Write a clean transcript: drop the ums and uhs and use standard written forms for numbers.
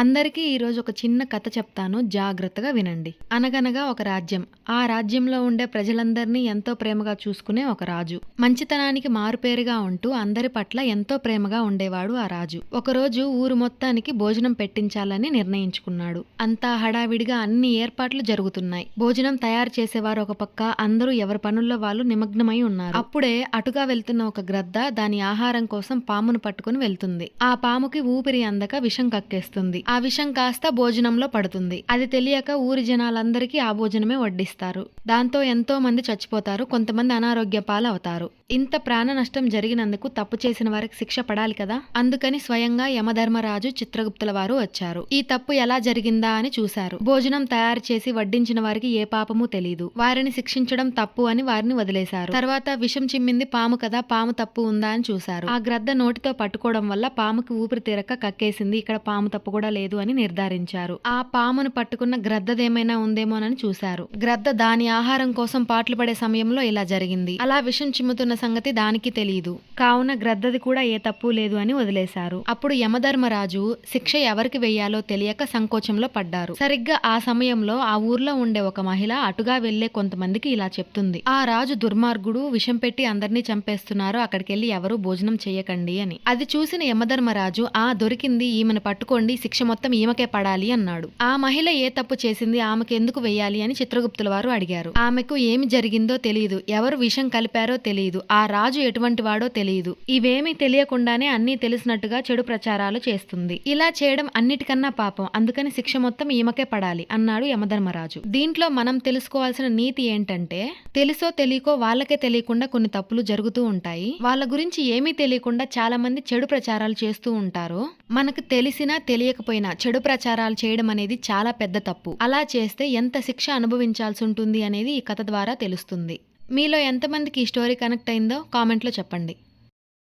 అందరికీ ఈరోజు ఒక చిన్న కథ చెప్తాను, జాగ్రత్తగా వినండి. అనగనగా ఒక రాజ్యం. ఆ రాజ్యంలో ఉండే ప్రజలందరినీ ఎంతో ప్రేమగా చూసుకునే ఒక రాజు. మంచితనానికి మారుపేరుగా ఉంటూ అందరి పట్ల ఎంతో ప్రేమగా ఉండేవాడు ఆ రాజు. ఒకరోజు ఊరు మొత్తానికి భోజనం పెట్టించాలని నిర్ణయించుకున్నాడు. అంతా హడావిడిగా అన్ని ఏర్పాట్లు జరుగుతున్నాయి. భోజనం తయారు చేసేవారు ఒక పక్క, అందరూ ఎవరి పనుల్లో వాళ్ళు నిమగ్నమై ఉన్నారు. అప్పుడే అటుగా వెళ్తున్న ఒక గ్రద్ద దాని ఆహారం కోసం పామును పట్టుకుని వెళ్తుంది. ఆ పాముకి ఊపిరి అందక విషం కక్కేస్తుంది. ఆ విషం కాస్త భోజనంలో పడుతుంది. అది తెలియక ఊరి జనాలందరికీ ఆ భోజనమే వడ్డిస్తారు. దాంతో ఎంతో మంది చచ్చిపోతారు, కొంతమంది అనారోగ్య పాలవుతారు. ఇంత ప్రాణ నష్టం జరిగినందుకు తప్పు చేసిన వారికి శిక్ష పడాలి కదా. అందుకని స్వయంగా యమధర్మరాజు, చిత్రగుప్తుల వారు వచ్చారు. ఈ తప్పు ఎలా జరిగిందా అని చూశారు. భోజనం తయారు చేసి వడ్డించిన వారికి ఏ పాపము తెలీదు. వారిని శిక్షించడం తప్పు అని వారిని వదిలేశారు. తర్వాత విషం చిమ్మింది పాము కదా, పాము తప్పు ఉందా అని చూశారు. ఆ గ్రద్ద నోటితో పట్టుకోవడం వల్ల పాముకి ఊపిరి తీరక కక్కేసింది, ఇక్కడ పాము తప్పు కూడా లేదు అని నిర్ధారించారు. ఆ పామును పట్టుకున్న గ్రద్దదేమైనా ఉందేమోనని చూశారు. గ్రద్ద దాని ఆహారం కోసం పాట్లు పడే సమయంలో ఇలా జరిగింది. అలా విషం చిమ్ముతున్న సంగతి దానికి తెలియదు. కావున గ్రద్దది కూడా ఏ తప్పు లేదు అని వదిలేశారు. అప్పుడు యమధర్మరాజు శిక్ష ఎవరికి వెయ్యాలో తెలియక సంకోచంలో పడ్డారు. సరిగ్గా ఆ సమయంలో ఆ ఊర్లో ఉండే ఒక మహిళ అటుగా వెళ్లే కొంతమందికి ఇలా చెప్తుంది. ఆ రాజు దుర్మార్గుడు, విషం పెట్టి అందరినీ చంపేస్తున్నారు, అక్కడికెళ్లి ఎవరూ భోజనం చెయ్యకండి అని. అది చూసిన యమధర్మరాజు, దొరికింది, ఈమెను పట్టుకోండి, శిక్ష మొత్తం ఈమెకే పడాలి అన్నాడు. ఆ మహిళ ఏ తప్పు చేసింది, ఆమెకు ఎందుకు వెయ్యాలి అని చిత్రగుప్తుల వారు అడిగారు. ఆమెకు ఏమి జరిగిందో తెలియదు, ఎవరు విషం కలిపారో తెలియదు, ఆ రాజు ఎటువంటి వాడో తెలియదు. ఇవేమీ తెలియకుండానే అన్నీ తెలిసినట్టుగా చెడు ప్రచారాలు చేస్తుంది. ఇలా చేయడం అన్నిటికన్నా పాపం, అందుకని శిక్ష మొత్తం ఈమెకే పడాలి అన్నాడు యమధర్మరాజు. దీంట్లో మనం తెలుసుకోవాల్సిన నీతి ఏంటంటే, తెలుసో తెలియకో వాళ్ళకే తెలియకుండా కొన్ని తప్పులు జరుగుతూ ఉంటాయి. వాళ్ళ గురించి ఏమీ తెలియకుండా చాలా మంది చెడు ప్రచారాలు చేస్తూ ఉంటారు. మనకు తెలిసినా తెలియకపోయినా చెడు ప్రచారాలు చేయడం అనేది చాలా పెద్ద తప్పు. అలా చేస్తే ఎంత శిక్ష అనుభవించాల్సి ఉంటుంది అనేది ఈ కథ ద్వారా తెలుస్తుంది. మీలో ఎంతమందికి ఈ స్టోరీ కనెక్ట్ అయిందో కామెంట్లో చెప్పండి.